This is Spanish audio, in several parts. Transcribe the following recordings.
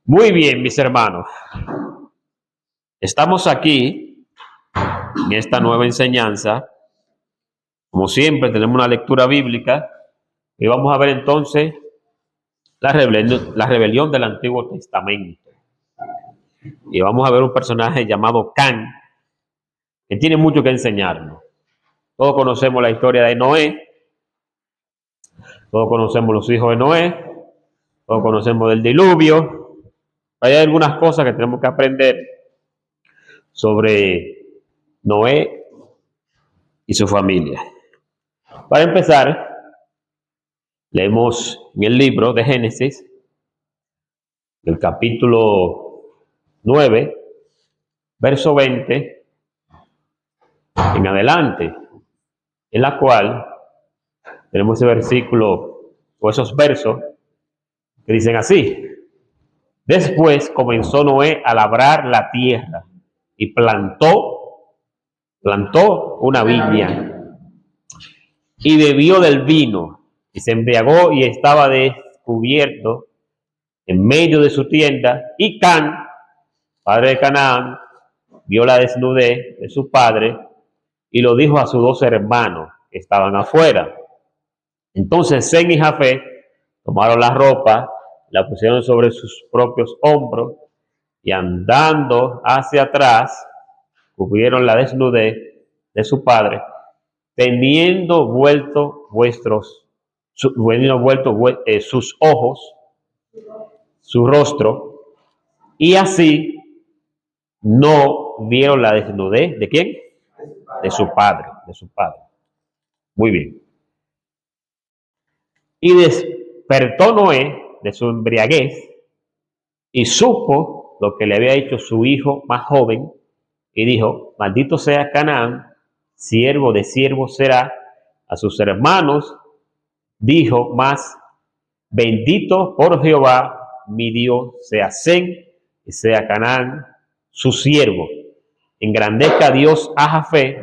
Muy bien, mis hermanos. Estamos aquí en esta nueva enseñanza. Como siempre, tenemos una lectura bíblica y vamos a ver entonces la rebelión del Antiguo Testamento. Y vamos a ver un personaje llamado Can, que tiene mucho que enseñarnos. Todos conocemos la historia de Noé, todos conocemos los hijos de Noé, todos conocemos del diluvio. Hay algunas cosas que tenemos que aprender sobre Noé y su familia. Para empezar, leemos en el libro de Génesis, el capítulo 9, verso 20 en adelante, en la cual tenemos ese versículo o esos versos que dicen así: después comenzó Noé a labrar la tierra y plantó una viña y bebió del vino y se embriagó y estaba descubierto en medio de su tienda. Y Can, padre de Canaán, vio la desnudez de su padre y lo dijo a sus dos hermanos que estaban afuera. Entonces Sem y Jafet tomaron la ropa, la pusieron sobre sus propios hombros y andando hacia atrás cubrieron la desnudez de su padre, teniendo vuelto sus ojos, su rostro, y así no vieron la desnudez ¿de quién? De su padre, Muy bien. Y despertó Noé de su embriaguez y supo lo que le había hecho su hijo más joven y dijo: maldito sea Canaán, siervo de siervos será. A sus hermanos dijo más: bendito por Jehová mi Dios sea Sem y sea Canaán su siervo. Engrandezca Dios a Jafet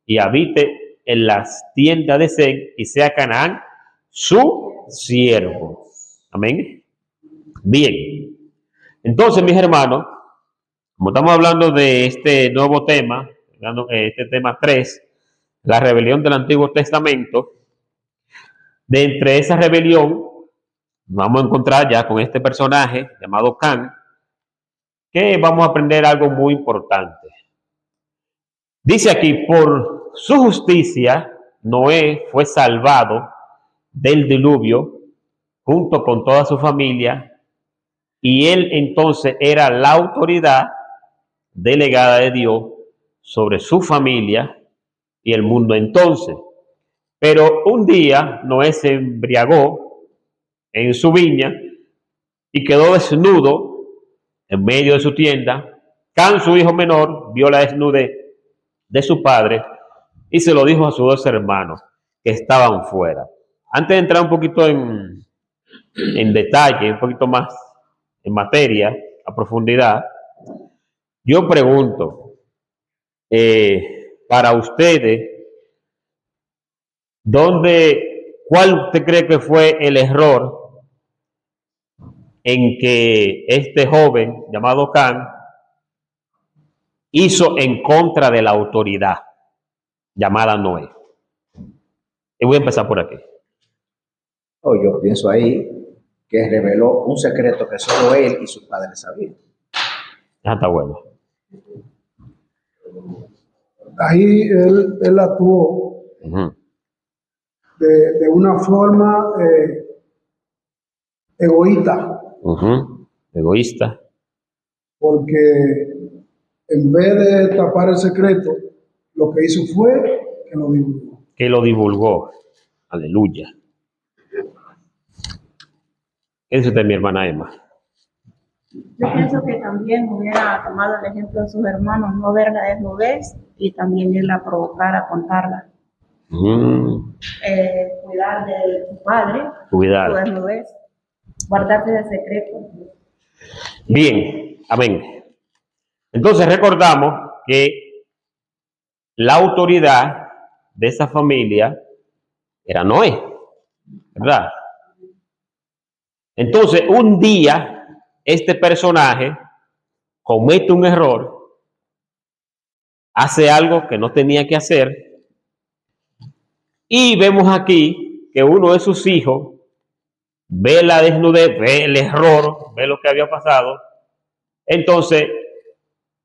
y habite en las tiendas de Sem y sea Canaán su siervo. Amén. Bien. Entonces, mis hermanos, como estamos hablando de este nuevo tema, este tema 3, la rebelión del Antiguo Testamento, de entre esa rebelión vamos a encontrar ya con este personaje llamado Can, que vamos a aprender algo muy importante. Dice aquí: por su justicia Noé fue salvado del diluvio junto con toda su familia, y él entonces era la autoridad delegada de Dios sobre su familia y el mundo entonces. Pero un día Noé se embriagó en su viña y quedó desnudo en medio de su tienda. Can, su hijo menor, vio la desnudez de su padre y se lo dijo a sus dos hermanos que estaban fuera. Antes de entrar un poquito en detalle, un poquito más en materia, a profundidad, yo pregunto, para ustedes, ¿cuál usted cree que fue el error en que este joven llamado Can hizo en contra de la autoridad llamada Noé? Y voy a empezar por aquí. Yo pienso ahí que reveló un secreto que solo él y sus padres sabían. Está bueno. Ahí él actuó de una forma egoísta. Egoísta. Porque en vez de tapar el secreto, lo que hizo fue que lo divulgó. Aleluya. ¿Qué dice usted, mi hermana Emma? Yo pienso que también hubiera tomado el ejemplo de sus hermanos, no ver la desnudez y también irla a provocar a contarla. Cuidar de su padre, su desnudez, guardarse del secreto. Bien, amén. Entonces recordamos que la autoridad de esa familia era Noé, ¿verdad? Entonces un día este personaje comete un error, hace algo que no tenía que hacer, y vemos aquí que uno de sus hijos ve la desnudez, ve el error, ve lo que había pasado. Entonces,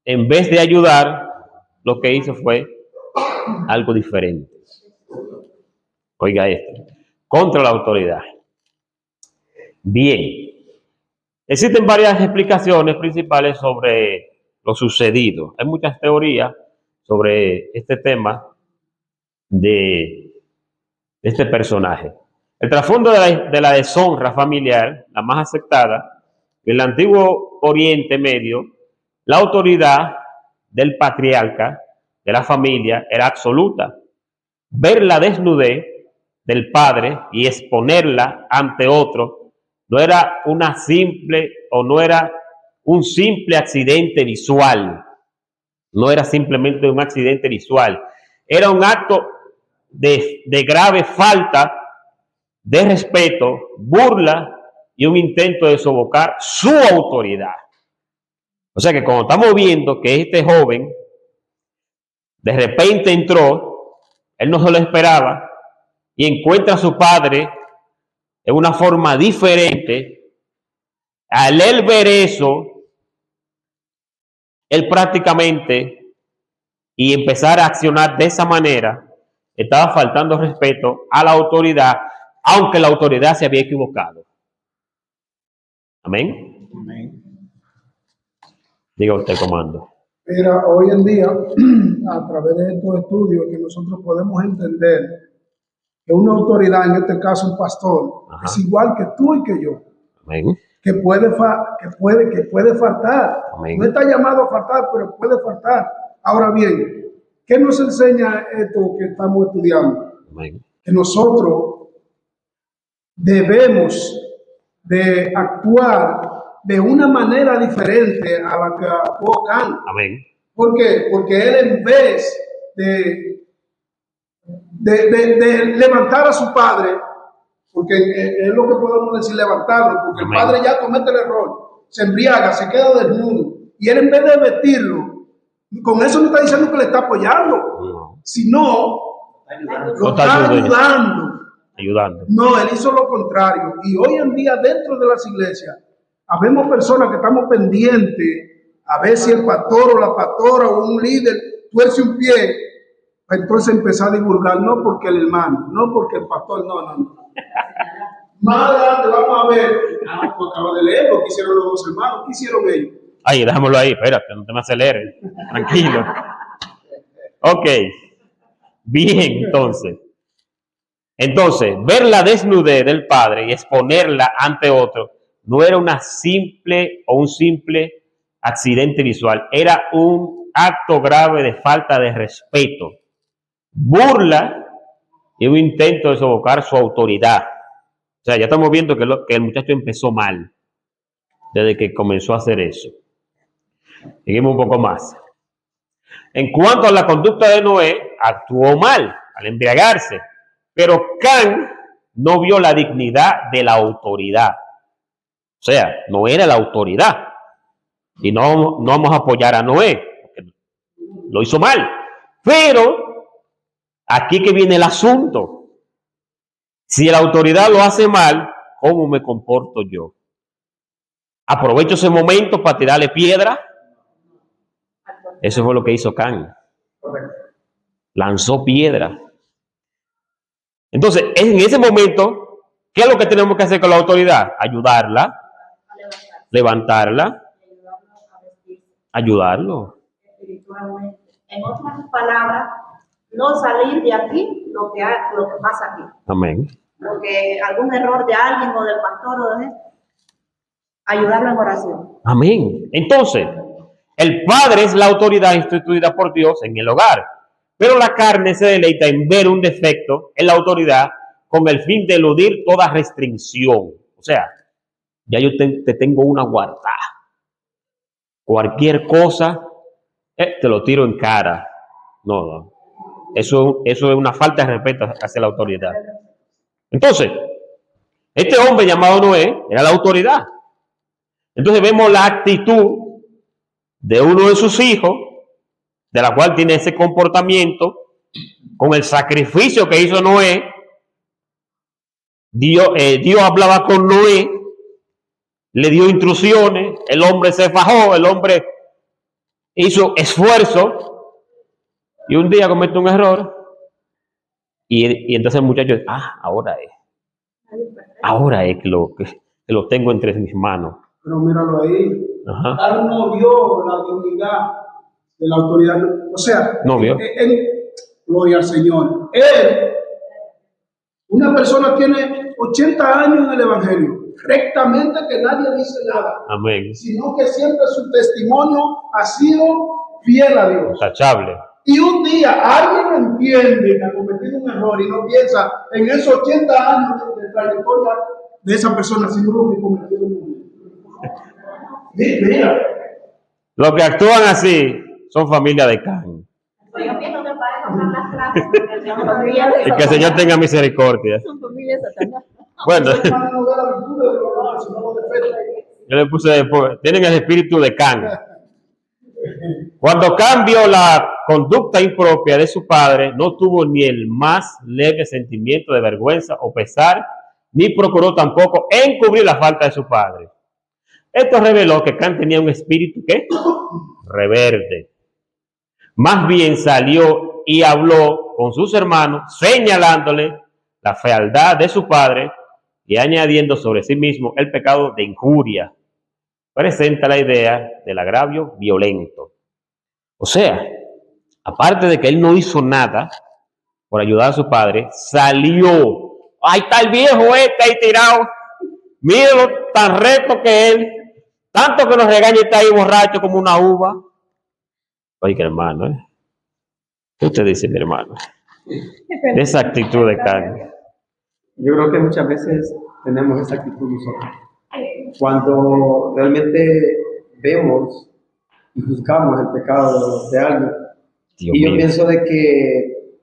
en vez de ayudar, lo que hizo fue algo diferente. Oiga esto, contra la autoridad. Bien, existen varias explicaciones principales sobre lo sucedido. Hay muchas teorías sobre este tema de este personaje. El trasfondo de la deshonra familiar, la más aceptada, en el antiguo Oriente Medio, la autoridad del patriarca, de la familia, era absoluta. Ver la desnudez del padre y exponerla ante otro no era una simple o no era un simple accidente visual. No era simplemente un accidente visual. Era un acto de grave falta de respeto, burla y un intento de sofocar su autoridad. O sea que cuando estamos viendo que este joven de repente entró, él no se lo esperaba y encuentra a su padre de una forma diferente, al él ver eso, él prácticamente y empezar a accionar de esa manera, estaba faltando respeto a la autoridad, aunque la autoridad se había equivocado. Amén. Amén. Diga usted, comando. Mira, hoy en día, a través de estos estudios, que nosotros podemos entender que una autoridad, en este caso un pastor, Ajá. es igual que tú y que yo, Amén. que puede faltar. Amén. No está llamado a faltar, pero puede faltar. Ahora bien, ¿qué nos enseña esto que estamos estudiando? Amén. Que nosotros debemos de actuar de una manera diferente a la que actuó Can. Amén. ¿Por qué? Porque él, en vez de levantar a su padre, porque es lo que podemos decir, levantarlo, porque Amén. el padre ya comete el error, se embriaga, se queda desnudo, y él, en vez de vestirlo, con eso no está diciendo que le está apoyando, No. sino lo está ayudando. No, él hizo lo contrario. Y hoy en día, dentro de las iglesias, habemos personas que estamos pendientes a ver si el pastor o la pastora o un líder tuerce un pie, entonces empezar a divulgar, no porque el hermano, no porque el pastor, no. Más adelante vamos a ver, pues acabo de leer lo que hicieron los dos hermanos, ¿qué hicieron ellos? Ay, déjamelo ahí, espérate, no te me aceleres. Tranquilo. Ok. Bien, entonces, ver la desnudez del padre y exponerla ante otro no era un simple accidente visual, era un acto grave de falta de respeto, burla y un intento de sofocar su autoridad. O sea, ya estamos viendo que el muchacho empezó mal desde que comenzó a hacer eso. Seguimos un poco más. En cuanto a la conducta de Noé, actuó mal al embriagarse, pero Can no vio la dignidad de la autoridad. O sea, no era la autoridad. Y no vamos a apoyar a Noé, porque lo hizo mal. Pero aquí que viene el asunto. Si la autoridad lo hace mal, ¿cómo me comporto yo? ¿Aprovecho ese momento para tirarle piedra? Eso fue lo que hizo Can. Lanzó piedra. Entonces, en ese momento, ¿qué es lo que tenemos que hacer con la autoridad? Ayudarla, levantarla, ayudarlo. Espiritualmente. En otras palabras, no salir de aquí lo que pasa aquí. Amén. Porque algún error de alguien o del pastor o de ayudarlo en oración. Amén. Entonces, el padre es la autoridad instituida por Dios en el hogar, pero la carne se deleita en ver un defecto en la autoridad con el fin de eludir toda restricción. O sea, ya yo te tengo una guardada. Cualquier cosa, te lo tiro en cara. No. Eso es una falta de respeto hacia la autoridad. Entonces, este hombre llamado Noé era la autoridad. Entonces vemos la actitud de uno de sus hijos, de la cual tiene ese comportamiento, con el sacrificio que hizo Noé. Dios hablaba con Noé, le dio instrucciones, el hombre se fajó, el hombre hizo esfuerzo y un día comete un error y entonces el muchacho, ahora es que lo tengo entre mis manos. Pero míralo ahí. Él no vio la dignidad de la autoridad. O sea, no vio. Gloria al Señor. Una persona tiene 80 años en el Evangelio, rectamente, que nadie dice nada. Amén. Sino que siempre su testimonio ha sido fiel a Dios. Intachable. Y un día alguien entiende que ha cometido un error y no piensa en esos 80 años de trayectoria de esa persona, sino que cometió un error. Mira. Los que actúan así son familia de Can. Yo pienso que para eso son las clases. Y que el Señor tenga misericordia. Son familias Satanás. Bueno, yo le puse después, tienen el espíritu de Can. Cuando cambió la conducta impropia de su padre, no tuvo ni el más leve sentimiento de vergüenza o pesar, ni procuró tampoco encubrir la falta de su padre. Esto reveló que Can tenía un espíritu ¿qué? Rebelde. Más bien salió y habló con sus hermanos, señalándole la fealdad de su padre y añadiendo sobre sí mismo el pecado de injuria. Presenta la idea del agravio violento. O sea, aparte de que él no hizo nada por ayudar a su padre, salió. Ahí está el viejo ahí tirado. Míralo, tan recto que él. Tanto que nos regaña, está ahí borracho como una uva. Oiga, hermano, ¿qué usted dice, mi hermano? De esa actitud de Can. Yo creo que muchas veces tenemos esa actitud nosotros. Cuando realmente vemos y juzgamos el pecado de alguien. Dios y yo mío. pienso de que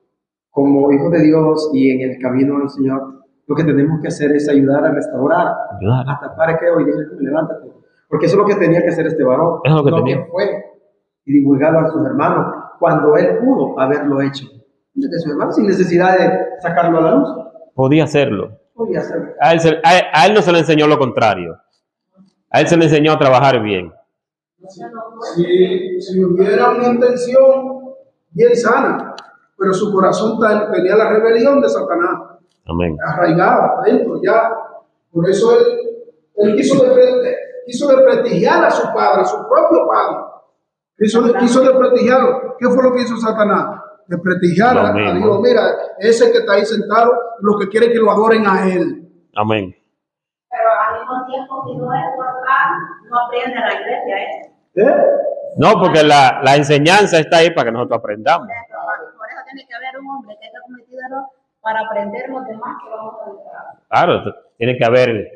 como hijos de Dios y en el camino del Señor, lo que tenemos que hacer es ayudar a restaurar, a tapar que hoy levántate. Porque eso es lo que tenía que hacer este varón. Eso es lo que fue y divulgarlo a sus hermanos cuando él pudo haberlo hecho de sus hermanos sin necesidad de sacarlo a la luz. Podía hacerlo. Podía hacerlo. A él no se le enseñó lo contrario. A él se le enseñó a trabajar bien. Si hubiera una intención bien sana, pero su corazón tenía la rebelión de Satanás. Amén. Arraigada dentro ya. Por eso él quiso desprestigiar a su padre, a su propio padre. Quiso desprestigiarlo. ¿Qué fue lo que hizo Satanás? Desprestigiar a Dios. Mira, ese que está ahí sentado, lo que quiere que lo adoren a él. Amén. Pero al mismo tiempo, si no es por paz, no aprende la iglesia. No, porque la enseñanza está ahí para que nosotros aprendamos. Por eso tiene que haber un hombre que haya cometido error para aprender los demás que vamos a entrar. Claro, tiene que haber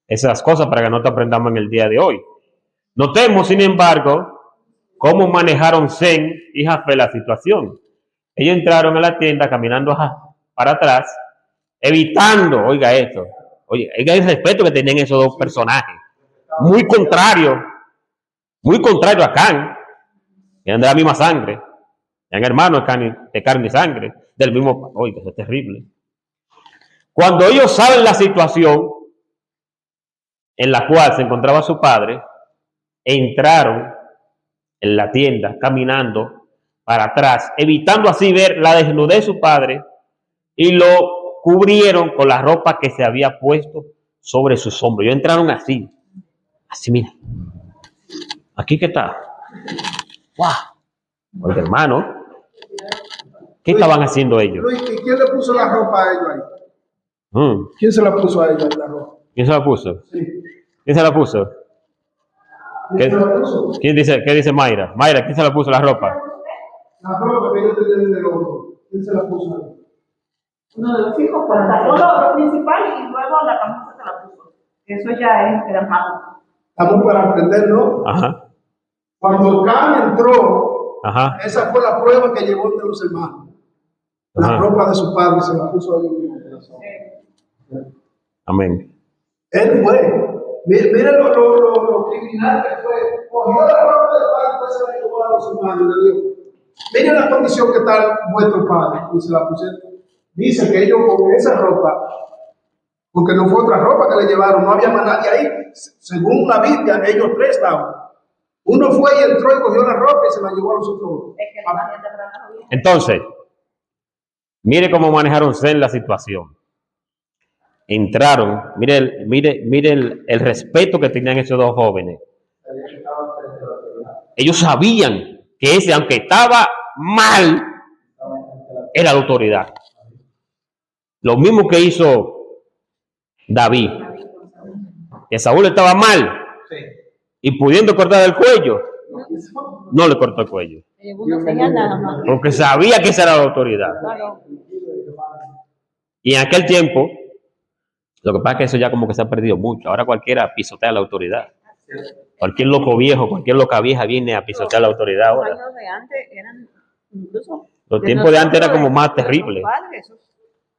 esas cosas para que nosotros aprendamos en el día de hoy. Notemos, sin embargo, cómo manejaron Zen y Jafé la situación. Ellos entraron a la tienda caminando para atrás, evitando, oiga el respeto que tenían esos dos personajes. Muy contrario a Can, que eran de la misma sangre. Eran hermanos de carne y sangre, del mismo. Oiga, eso es terrible. Cuando ellos saben la situación en la cual se encontraba su padre, entraron en la tienda caminando para atrás, evitando así ver la desnudez de su padre, y lo cubrieron con la ropa que se había puesto sobre sus hombros. Ellos entraron así, mira, aquí que está. ¡Wow! Oye, hermano, ¿qué estaban haciendo ellos? Luis, ¿y quién le puso la ropa a ellos ahí? ¿Quién se la puso a ellos la ropa? ¿Quién se la puso? Sí. ¿Quién se la puso? ¿Qué dice Mayra? Mayra, ¿quién se la puso la ropa? La ropa que ellos tenían del otro. ¿Quién se la puso ahí? Uno de los hijos, pues lo principal, y luego la camisa se la puso. Eso ya es hermano. Estamos para aprender, ¿no? Ajá. Cuando Can entró, Ajá. esa fue la prueba que llevó entre los hermanos. La ropa de su padre se la puso ahí en el corazón. Amén. Él fue. Miren lo criminal que fue. Cogió la ropa del padre, pues se la llevó a los hermanos y le dijo, miren la condición que está vuestro padre. Y se la pusieron. Dice que ellos con esa ropa, porque no fue otra ropa que le llevaron, no había más nadie ahí. Según la Biblia, ellos tres estaban. Uno fue y entró y cogió la ropa y se la llevó a los otros. Entonces, mire cómo manejaron Zen la situación. Entraron, mire el respeto que tenían esos dos jóvenes. Ellos sabían que ese, aunque estaba mal, era la autoridad. Lo mismo que hizo David, que Saúl estaba mal y pudiendo cortar el cuello, no le cortó el cuello, porque sabía que esa era la autoridad. Y en aquel tiempo, lo que pasa es que eso ya como que se ha perdido mucho. Ahora cualquiera pisotea la autoridad. Cualquier loco viejo, cualquier loca vieja viene a pisotear la autoridad ahora. Los años de antes eran incluso... Los tiempos de antes era como más terrible.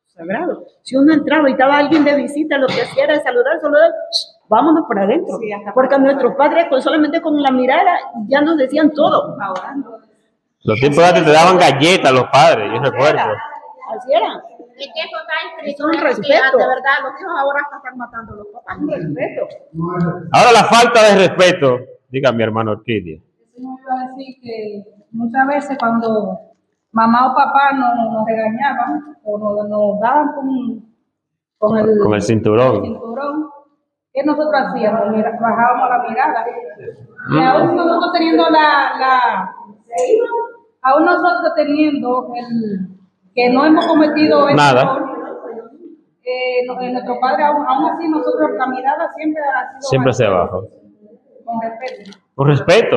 Sagrado. Si uno entraba y estaba alguien de visita, lo que hacía era saludar, vámonos para adentro. Sí, porque nuestros padres solamente con la mirada ya nos decían todo. Los tiempos de antes te daban galletas los padres, yo recuerdo. Así era. Es que eso está escrito. Es un respeto. De verdad, los hijos ahora están matando a los papás. Un respeto. Ahora la falta de respeto, diga mi hermano Orquídea. Eso me iba a decir que muchas veces cuando mamá o papá nos regañaban o nos daban con el cinturón, ¿qué nosotros hacíamos? Bajábamos la mirada. Y aún nosotros teniendo aún nosotros teniendo que no hemos cometido nada. Nuestro padre, aún así nosotros la mirada siempre ha sido siempre hacia abajo. Con respeto. Con respeto.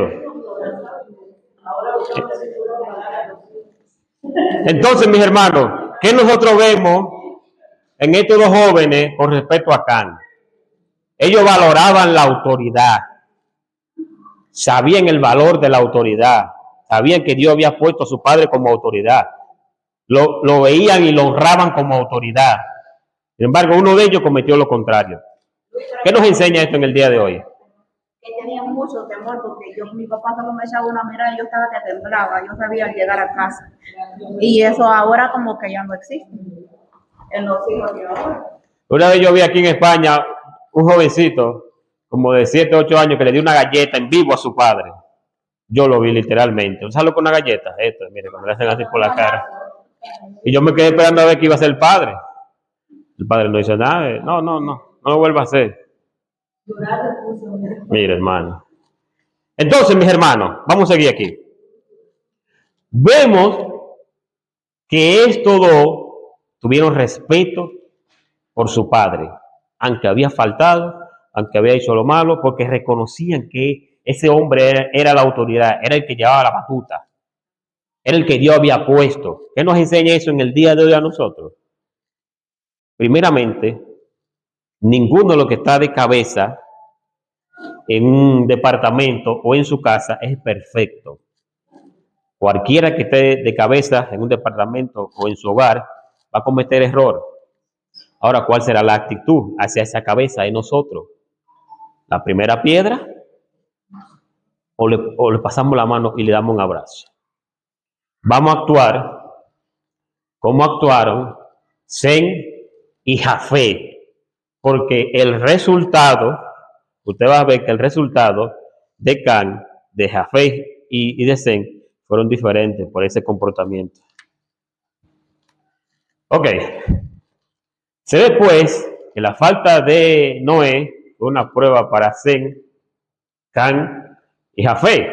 Entonces, mis hermanos, ¿qué nosotros vemos en estos dos jóvenes con respecto a Can? Ellos valoraban la autoridad, sabían el valor de la autoridad, sabían que Dios había puesto a su padre como autoridad, lo veían y lo honraban como autoridad. Sin embargo, uno de ellos cometió lo contrario. ¿Qué nos enseña esto en el día de hoy? Que tenía mucho temor porque mi papá solo me echaba una mirada y yo estaba que temblaba, yo sabía llegar a casa. Y eso ahora como que ya no existe en los hijos de ahora. Una vez yo vi aquí en España un jovencito como de 7, 8 años que le dio una galleta en vivo a su padre. Yo lo vi literalmente. ¿Usted sabe con una galleta? Esto, mire, cuando le hacen así por la cara. Y yo me quedé esperando a ver qué iba a hacer el padre. El padre no hizo nada. No lo vuelva a hacer. Mire, hermano. Entonces, mis hermanos, vamos a seguir aquí. Vemos que estos dos tuvieron respeto por su padre, aunque había faltado, aunque había hecho lo malo, porque reconocían que ese hombre era la autoridad, era el que llevaba la batuta, era el que Dios había puesto. ¿Qué nos enseña eso en el día de hoy a nosotros? Primeramente, ninguno de los que está de cabeza en un departamento o en su casa es perfecto. Cualquiera que esté de cabeza en un departamento o en su hogar va a cometer error. Ahora, ¿cuál será la actitud hacia esa cabeza de nosotros? ¿La primera piedra? ¿O le pasamos la mano y le damos un abrazo? Vamos a actuar como actuaron Sem y Jafet, porque el resultado, usted va a ver que el resultado de Can, de Jafet y de Sem fueron diferentes por ese comportamiento. Ok. Se ve pues que la falta de Noé fue una prueba para Sem, Can y Jafet.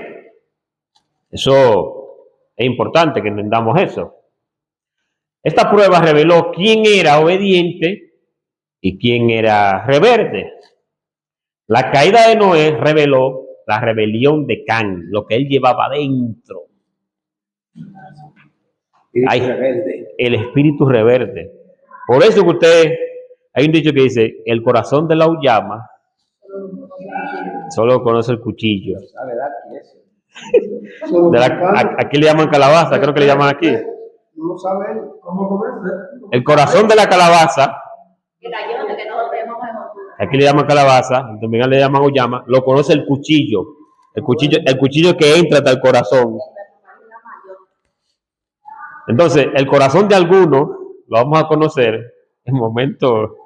Eso es importante que entendamos eso. Esta prueba reveló quién era obediente y quién era rebelde. La caída de Noé reveló la rebelión de Can, lo que él llevaba dentro. El espíritu rebelde. Por eso que hay un dicho que dice, el corazón de la llama solo conoce el cuchillo. Aquí le llaman calabaza, creo que le llaman aquí. No saben cómo comerse. El corazón de la calabaza aquí le llaman calabaza, en Dominicana le llaman oyama, lo conoce el cuchillo que entra hasta el corazón. Entonces, el corazón de algunos lo vamos a conocer en el momento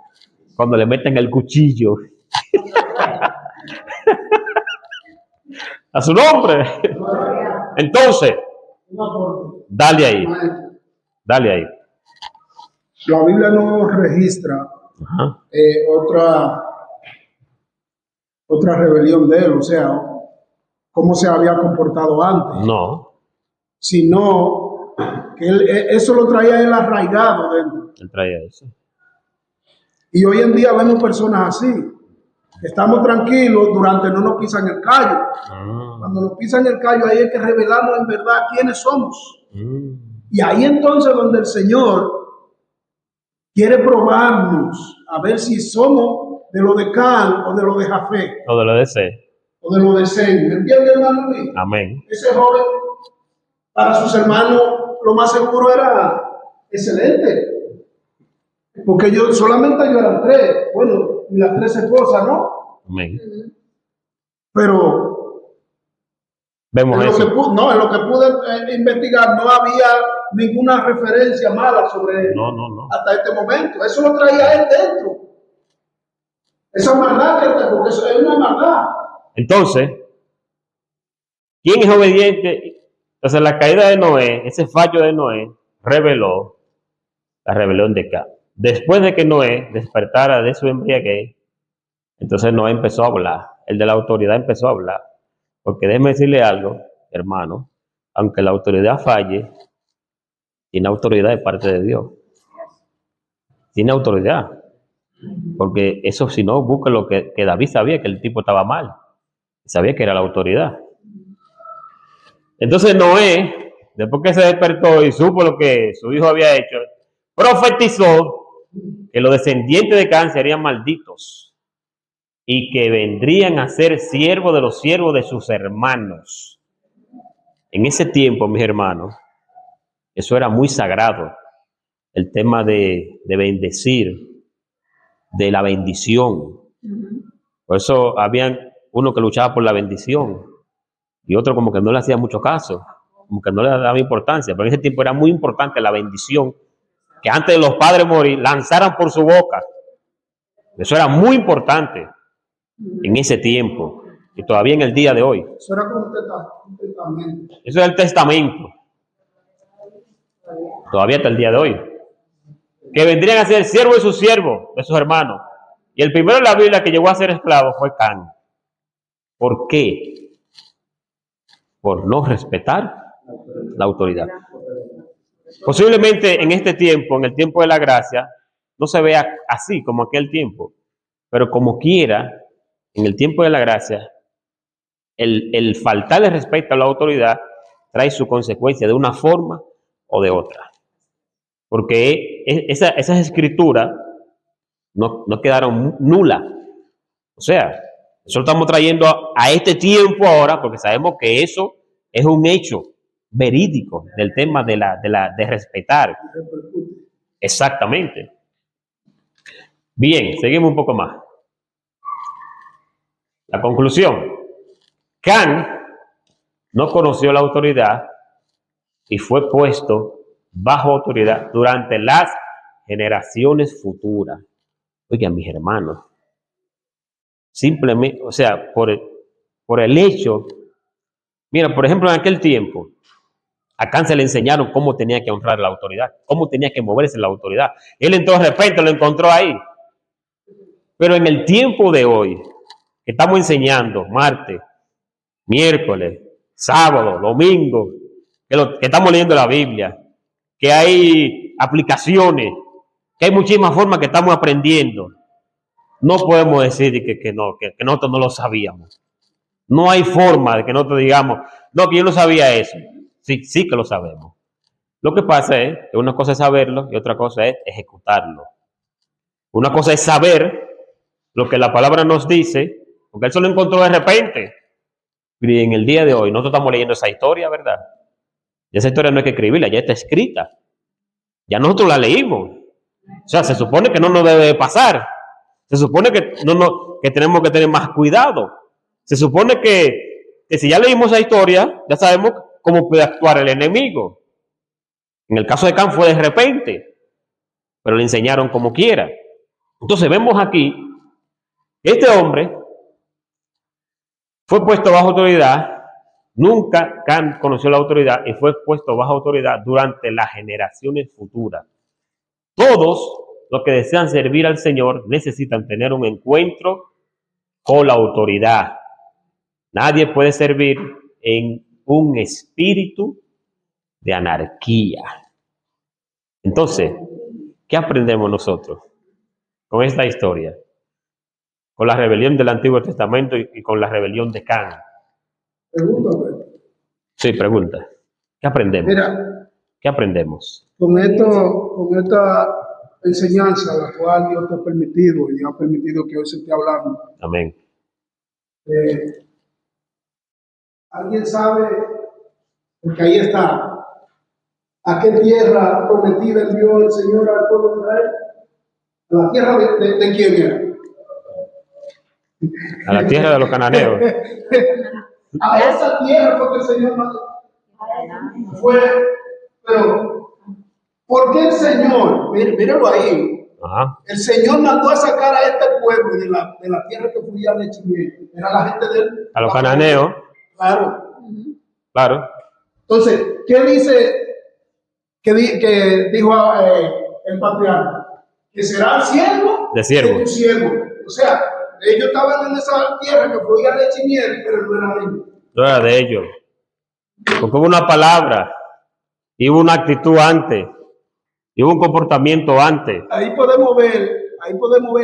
cuando le meten el cuchillo a su nombre. Entonces, dale ahí. La Biblia no registra otra rebelión de él, o sea, cómo se había comportado antes. No. Sino que eso lo traía él arraigado dentro. Él traía eso. Y hoy en día vemos personas así. Estamos tranquilos durante no nos pisan el callo. Cuando nos pisan el callo, ahí hay que revelarnos en verdad quiénes somos. Y ahí entonces donde el Señor quiere probarnos a ver si somos de lo de Can o de lo de Jafé. O de lo de C. O de lo de C. ¿Me entiende, hermano Luis? Amén. Ese joven, para sus hermanos, lo más seguro era excelente. Porque solamente yo eran 3. Bueno, y las 3 esposas, ¿no? Amén. Pero vemos eso. En lo que pude investigar no había ninguna referencia mala sobre él. No. Hasta este momento. Eso lo traía él dentro. Esa maldad, porque eso es una maldad. Entonces, ¿quién es obediente? Entonces, la caída de Noé, ese fallo de Noé, reveló la rebelión de Can. Después de que Noé despertara de su embriaguez, entonces Noé empezó a hablar. El de la autoridad empezó a hablar. Porque déjeme decirle algo, hermano, aunque la autoridad falle, tiene autoridad de parte de Dios. Tiene autoridad. Porque eso, si no, busca lo que David sabía, que el tipo estaba mal. Sabía que era la autoridad. Entonces Noé, después que se despertó y supo lo que su hijo había hecho, profetizó que los descendientes de Can serían malditos y que vendrían a ser siervos de los siervos de sus hermanos. En ese tiempo, mis hermanos, eso era muy sagrado, el tema de bendecir, de la bendición. Por eso habían uno que luchaba por la bendición y otro como que no le hacía mucho caso, como que no le daba importancia, pero en ese tiempo era muy importante la bendición, que antes de los padres morir, lanzaran por su boca. Eso era muy importante en ese tiempo y todavía en el día de hoy. Eso era como un testamento. Eso era el testamento. Todavía hasta el día de hoy. Que vendrían a ser siervos de sus siervos, de sus hermanos. Y el primero en la Biblia que llegó a ser esclavo fue Can. ¿Por qué? Por no respetar la autoridad. Posiblemente en este tiempo, en el tiempo de la gracia, no se vea así como aquel tiempo, pero como quiera, en el tiempo de la gracia, el faltarle respeto a la autoridad trae su consecuencia de una forma o de otra. Porque esas escrituras no quedaron nulas. O sea, eso lo estamos trayendo a este tiempo ahora, porque sabemos que eso es un hecho verídico del tema de respetar. Exactamente. Bien, seguimos un poco más. La conclusión. Can no conoció la autoridad y fue puesto bajo autoridad durante las generaciones futuras. Oigan, mis hermanos, simplemente, o sea, por el hecho, mira, por ejemplo, en aquel tiempo, a Can se le enseñaron cómo tenía que honrar la autoridad, cómo tenía que moverse la autoridad. Él entonces de repente lo encontró ahí. Pero en el tiempo de hoy, que estamos enseñando, martes, miércoles, sábado, domingo, que estamos leyendo la Biblia, que hay aplicaciones, que hay muchísimas formas que estamos aprendiendo, no podemos decir que nosotros no lo sabíamos. No hay forma de que nosotros digamos, no, que yo no sabía eso. Sí que lo sabemos. Lo que pasa es que una cosa es saberlo y otra cosa es ejecutarlo. Una cosa es saber lo que la palabra nos dice, porque él se lo encontró de repente. Y en el día de hoy nosotros estamos leyendo esa historia, ¿verdad? Y esa historia no hay que escribirla, ya está escrita. Ya nosotros la leímos. O sea, se supone que no nos debe pasar. Se supone que, que tenemos que tener más cuidado. Se supone que si ya leímos esa historia, ya sabemos cómo puede actuar el enemigo. En el caso de Can fue de repente, pero le enseñaron como quiera. Entonces vemos aquí que este hombre fue puesto bajo autoridad. Nunca Can conoció la autoridad y fue puesto bajo autoridad durante las generaciones futuras. Todos los que desean servir al Señor necesitan tener un encuentro con la autoridad. Nadie puede servir en un espíritu de anarquía. Entonces, ¿qué aprendemos nosotros con esta historia? Con la rebelión del Antiguo Testamento y con la rebelión de Can. Pregúntame. Sí, pregunta. ¿Qué aprendemos? Mira, ¿Qué aprendemos? con esta enseñanza, la cual Dios te ha permitido y ha permitido que hoy se esté hablando. Amén. ¿Alguien sabe? Porque ahí está. ¿A qué tierra prometida envió el Señor al pueblo de Israel? ¿A la tierra de quién era? A la tierra de los cananeos. A esa tierra fue que el Señor mandó. Pero, ¿por qué el Señor? Míralo ahí. Ajá. El Señor mandó a sacar a este pueblo de la tierra que fluía leche y miel. Era la gente de A los cananeos. Claro. Claro. Entonces, ¿qué dice? Que dijo el patriarca? Que será siervo De siervo. tu siervo. O sea, ellos estaban en esa tierra que fluía leche y miel, pero no era de ellos. No era de ellos. Porque hubo una palabra, y hubo una actitud antes, y hubo un comportamiento antes. Ahí podemos ver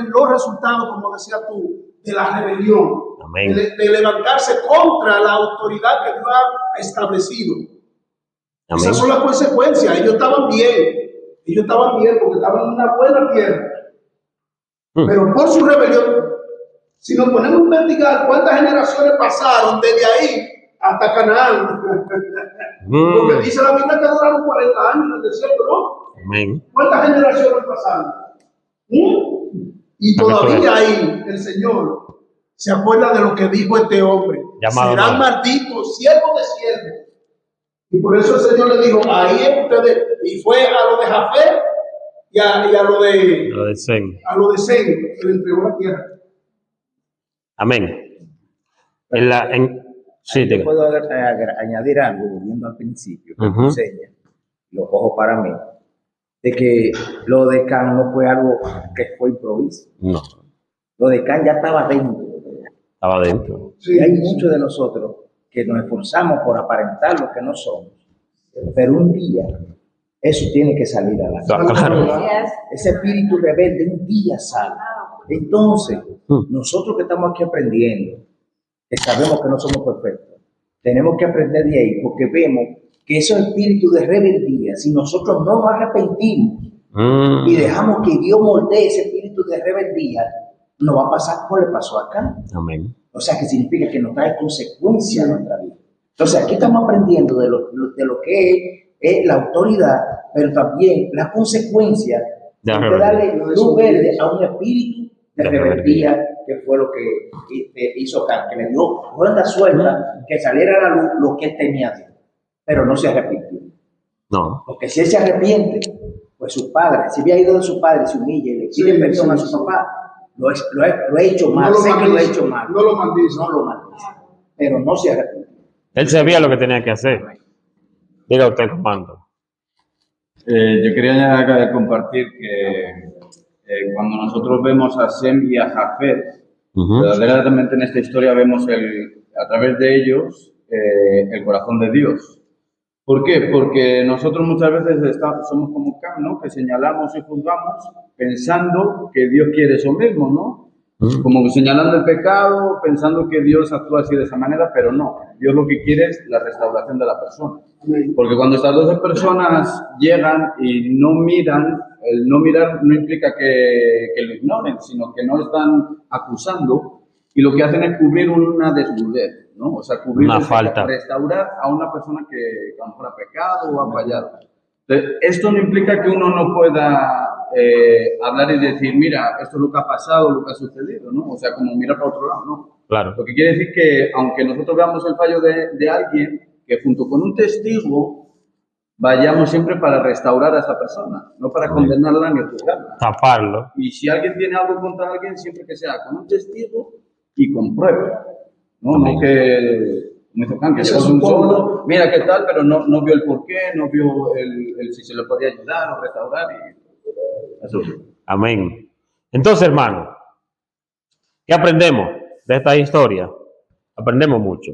los resultados, como decías tú, de la rebelión. Amén. De levantarse contra la autoridad que Dios ha establecido. Amén. Esas son las consecuencias. Ellos estaban bien porque estaban en una buena tierra. Pero por su rebelión, si nos ponemos a investigar cuántas generaciones pasaron desde ahí hasta Canaán, porque dice la Biblia que duraron 40 años en el desierto, ¿no? Amén. ¿Cuántas generaciones pasaron? Y todavía ahí el Señor se acuerda de lo que dijo este hombre. Llamado serán malditos, siervos de siervos. Y por eso el Señor le dijo, ahí es ustedes, y fue a lo de Jafet y a lo de Sem. A lo de Sem, que le entregó la tierra. Amén. Sí, Yo puedo añadir algo, volviendo al principio, que enseña, lo cojo para mí, de que lo de Can no fue algo que fue improviso. No. Lo de Can ya estaba dentro. Estaba dentro. Sí, y hay muchos de nosotros que nos esforzamos por aparentar lo que no somos, pero un día eso tiene que salir a la luz. Claro. Ese espíritu rebelde un día sale. Entonces, nosotros que estamos aquí aprendiendo, que sabemos que no somos perfectos, tenemos que aprender de ahí, porque vemos que esos espíritus de rebeldía, si nosotros no nos arrepentimos y dejamos que Dios moldee ese espíritu de rebeldía, nos va a pasar como le pasó acá. Amén. O sea, que significa que nos trae consecuencias a nuestra vida. Entonces, aquí estamos aprendiendo de lo que es la autoridad, pero también las consecuencias de darle luz verde a un espíritu de rebeldía, que fue lo que hizo Can, que le dio buena suelta que saliera a la luz lo que él tenía dentro, pero no se arrepintió. No. Porque si él se arrepiente, pues su padre, si había ido de su padre, se humilla y le pide perdón a su papá, lo he hecho mal, sé que lo he hecho mal. No lo maldice. Pero no se arrepintió. Él sabía lo que tenía que hacer. Diga usted, comando. Yo quería compartir que cuando nosotros vemos a Sem y a Jafet, verdaderamente en esta historia vemos a través de ellos el corazón de Dios. ¿Por qué? Porque nosotros muchas veces somos como Can, ¿no? Que señalamos y juzgamos pensando que Dios quiere eso mismo, ¿no? Como señalando el pecado, pensando que Dios actúa así de esa manera, pero no. Dios lo que quiere es la restauración de la persona. Porque cuando estas 12 personas llegan y no miran, el no mirar no implica que lo ignoren, sino que no están acusando y lo que hacen es cubrir una desnudez, ¿no? O sea, cubrir una falta. Restaurar a una persona que a lo mejor ha pecado o ha fallado. Entonces, esto no implica que uno no pueda hablar y decir, mira, esto es lo que ha pasado, lo que ha sucedido, ¿no? O sea, como mirar para otro lado, ¿no? Claro. Lo que quiere decir que, aunque nosotros veamos el fallo de alguien, que junto con un testigo vayamos siempre para restaurar a esa persona, no para condenarla ni juzgarla. Taparlo. Y si alguien tiene algo contra alguien, siempre que sea con un testigo y con prueba, ¿no? No que, como dice Juan, que eso es un solo, mira qué tal, pero no vio el porqué, no vio el si se le podía ayudar o restaurar. Y eso. Amén. Entonces, hermano, ¿qué aprendemos de esta historia? Aprendemos mucho.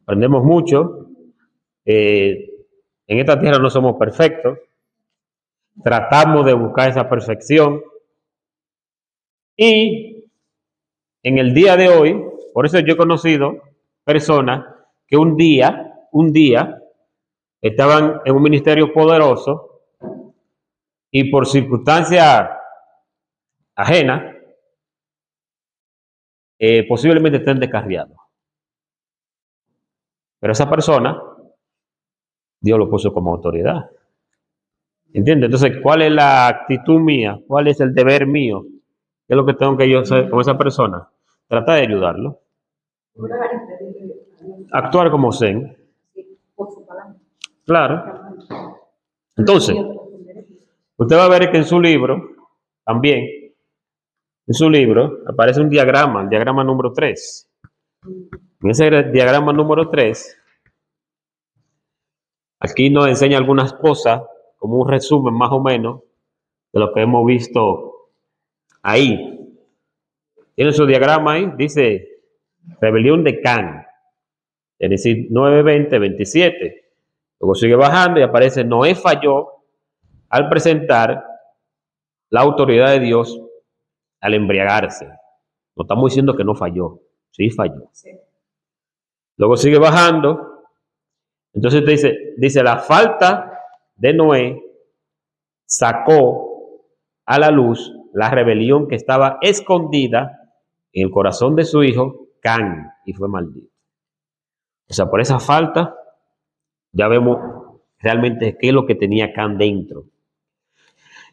Aprendemos mucho. En esta tierra no somos perfectos. Tratamos de buscar esa perfección. Y en el día de hoy, por eso yo he conocido personas que un día estaban en un ministerio poderoso y por circunstancias ajenas, posiblemente estén descarriados. Pero esa persona, Dios lo puso como autoridad. ¿Entiendes? Entonces, ¿cuál es la actitud mía? ¿Cuál es el deber mío? ¿Qué es lo que tengo que yo hacer con esa persona? Tratar de ayudarlo. Actuar como zen. Claro. Entonces, usted va a ver que en su libro, también, en su libro, aparece un diagrama, el diagrama número 3. En ese diagrama número 3, aquí nos enseña algunas cosas, como un resumen más o menos, de lo que hemos visto ahí. Tiene su diagrama ahí, dice, rebelión de Can, es decir, 9, 20, 27. Luego sigue bajando y aparece, Noé falló al presentar la autoridad de Dios al embriagarse. No estamos diciendo que no falló, sí falló. Luego sigue bajando. Entonces dice, la falta de Noé sacó a la luz la rebelión que estaba escondida en el corazón de su hijo Can y fue maldito. O sea, por esa falta ya vemos realmente qué es lo que tenía Can dentro.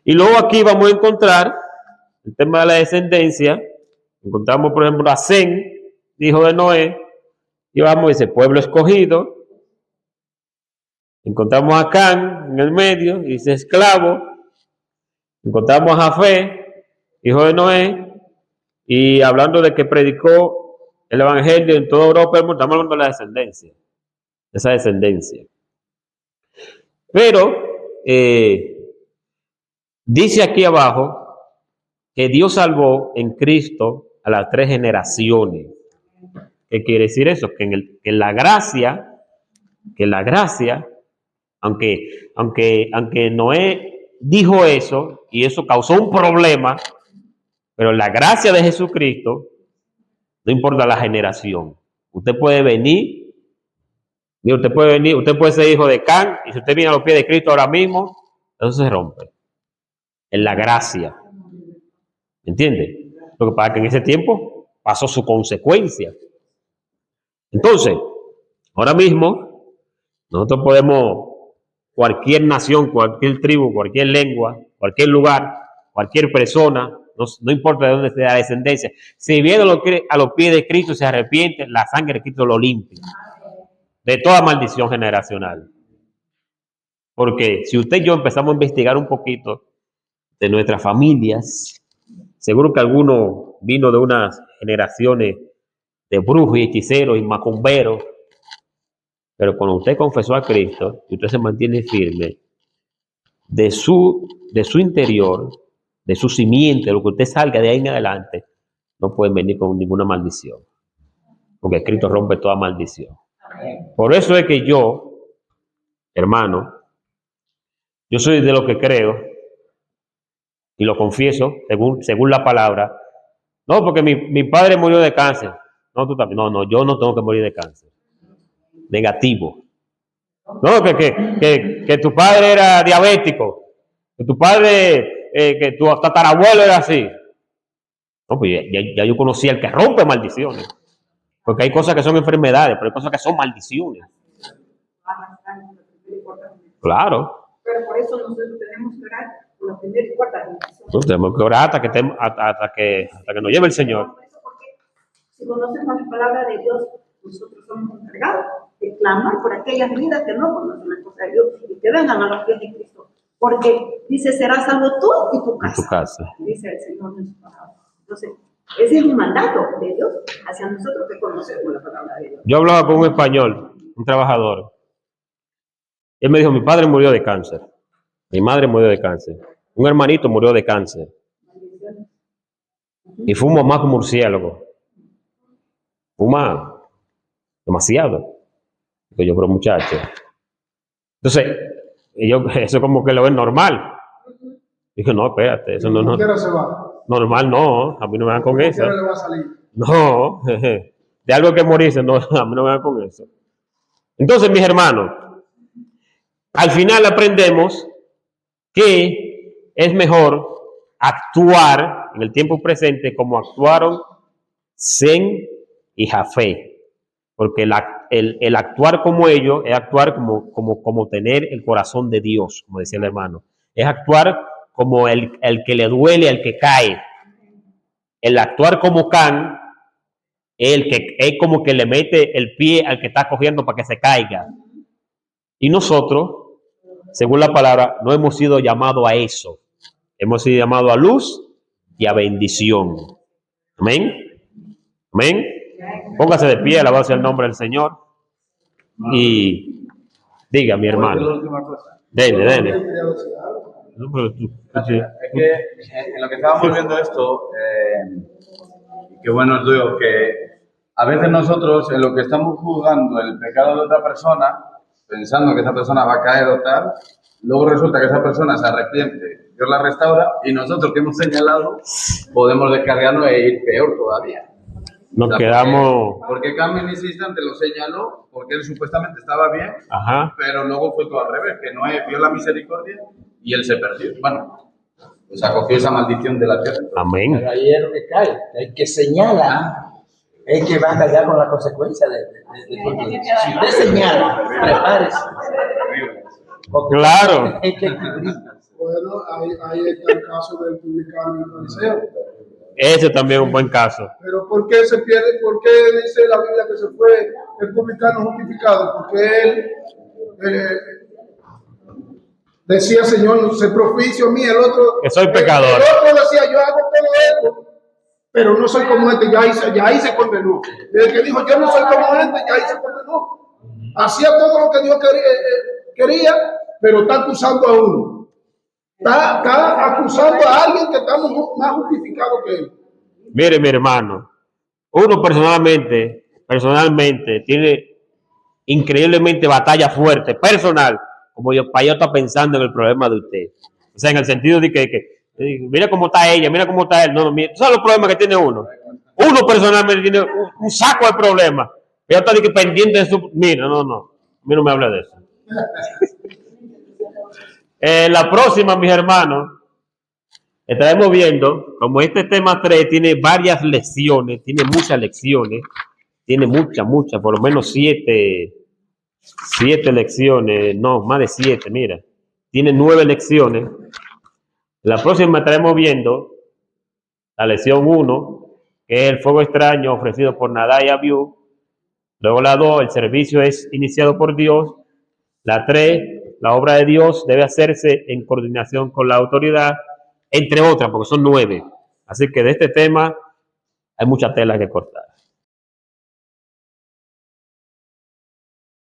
Y luego aquí vamos a encontrar el tema de la descendencia. Encontramos, por ejemplo, a Sem, hijo de Noé, y vamos a ese pueblo escogido. Encontramos a Can en el medio, y dice esclavo. Encontramos a Jafé, hijo de Noé, y hablando de que predicó el evangelio en toda Europa, estamos hablando de la descendencia, esa descendencia. Pero dice aquí abajo que Dios salvó en Cristo a las 3 generaciones. ¿Qué quiere decir eso? Que en la gracia, aunque Noé dijo eso y eso causó un problema, pero la gracia de Jesucristo no importa la generación. Usted puede venir, usted puede ser hijo de Can, y si usted viene a los pies de Cristo ahora mismo, eso se rompe. En la gracia. ¿Entiende? Lo que pasa es que en ese tiempo pasó su consecuencia. Entonces, ahora mismo, nosotros podemos, cualquier nación, cualquier tribu, cualquier lengua, cualquier lugar, cualquier persona, no importa de dónde sea la descendencia, si viene a los pies de Cristo, se arrepiente, la sangre de Cristo lo limpia de toda maldición generacional. Porque si usted y yo empezamos a investigar un poquito de nuestras familias, seguro que alguno vino de unas generaciones de brujos y hechiceros y macumberos, pero cuando usted confesó a Cristo y usted se mantiene firme, de su interior, de su simiente, lo que usted salga de ahí en adelante, no pueden venir con ninguna maldición, porque Cristo rompe toda maldición. Por eso es que yo, hermano, yo soy de lo que creo y lo confieso según la palabra. No, porque mi padre murió de cáncer. No, tú también. No, yo no tengo que morir de cáncer. Negativo. No, que tu padre era diabético, que tu padre, que tu tatarabuelo era así. No, pues ya yo conocía el que rompe maldiciones. Porque hay cosas que son enfermedades, pero hay cosas que son maldiciones. Claro. Pero por eso nosotros tenemos que orar La primera y cuarta generación. Entonces, tenemos que orar hasta que nos lleve el Señor. Si conocemos la palabra de Dios, nosotros somos encargados de clamar por aquellas vidas que no conocen la cosa de Dios y que vengan a los pies de Cristo. Porque dice, serás salvo tú y tu casa. Tu casa. Dice el Señor en su palabra. Entonces, ese es un mandato de Dios hacia nosotros que conocemos la palabra de Dios. Yo hablaba con un español, un trabajador. Él me dijo, mi padre murió de cáncer. Mi madre murió de cáncer. Un hermanito murió de cáncer. Y fumo más que murciélago. Fuma demasiado. Digo yo, pero muchacho. Entonces, eso como que lo ven normal. Dije, no, espérate, eso no. Se va. Normal no, a mí no me van con eso. Le va a salir. No, de algo que morirse, no, a mí no me van con eso. Entonces, mis hermanos, al final aprendemos que es mejor actuar en el tiempo presente como actuaron Sem y Jafet, porque el actuar como ellos es actuar como tener el corazón de Dios, como decía el hermano, es actuar como el que le duele al que cae. El actuar como Can es el que es como que le mete el pie al que está cogiendo para que se caiga. Y nosotros, según la palabra, no hemos sido llamados a eso. Hemos sido llamados a luz y a bendición. Amén. Amén. Póngase de pie, alabado el nombre del Señor. Y diga, mi hermano. Dele. No, pero es que en lo que estábamos viendo esto, que bueno os digo que a veces nosotros en lo que estamos juzgando el pecado de otra persona, pensando que esa persona va a caer o tal, luego resulta que esa persona se arrepiente, Dios la restaura y nosotros que hemos señalado podemos descargarnos e ir peor todavía. Nos quedamos... Porque Carmen en ese instante lo señaló porque él supuestamente estaba bien, pero luego fue todo al revés, que Noé vio la misericordia y él se perdió. Bueno, pues acogió esa maldición de la tierra. Amén. Pero ahí es lo que cae, el que señala es que va a cargar con la consecuencia porque si usted señala, prepárese. Claro. Bueno, ahí está el caso del publicano y el fariseo. Ese también es un buen caso. Pero ¿por qué se pierde? ¿Por qué dice la Biblia que se fue el publicano justificado? Porque él decía, Señor, sé propicio a mí, el otro... Que soy pecador. El otro decía, yo hago todo esto, pero no soy como este, ya ahí se condenó. El que dijo, yo no soy como este, ya ahí se condenó. Hacía todo lo que Dios quería, pero está acusando a uno. Está acusando a alguien que está más justificado que él. Mire, mi hermano, uno personalmente tiene increíblemente batalla fuerte, personal, como yo, para yo estar pensando en el problema de usted. O sea, en el sentido de que mira cómo está ella, mira cómo está él. No, mira, ¿tú sabes los problemas que tiene uno? Uno personalmente tiene un saco de problemas. Yo estoy pendiente de su... Mira, no, a mí no me habla de eso. La próxima, mis hermanos, estaremos viendo, como este tema 3 tiene varias lecciones, tiene muchas lecciones, tiene muchas, por lo menos 7 lecciones, no, más de 7, mira, tiene 9 lecciones. La próxima estaremos viendo la lección 1, que es el fuego extraño ofrecido por Nadab y Abiú. Luego la 2, el servicio es iniciado por Dios. La 3, la obra de Dios debe hacerse en coordinación con la autoridad, entre otras, porque son 9. Así que de este tema hay mucha tela que cortar.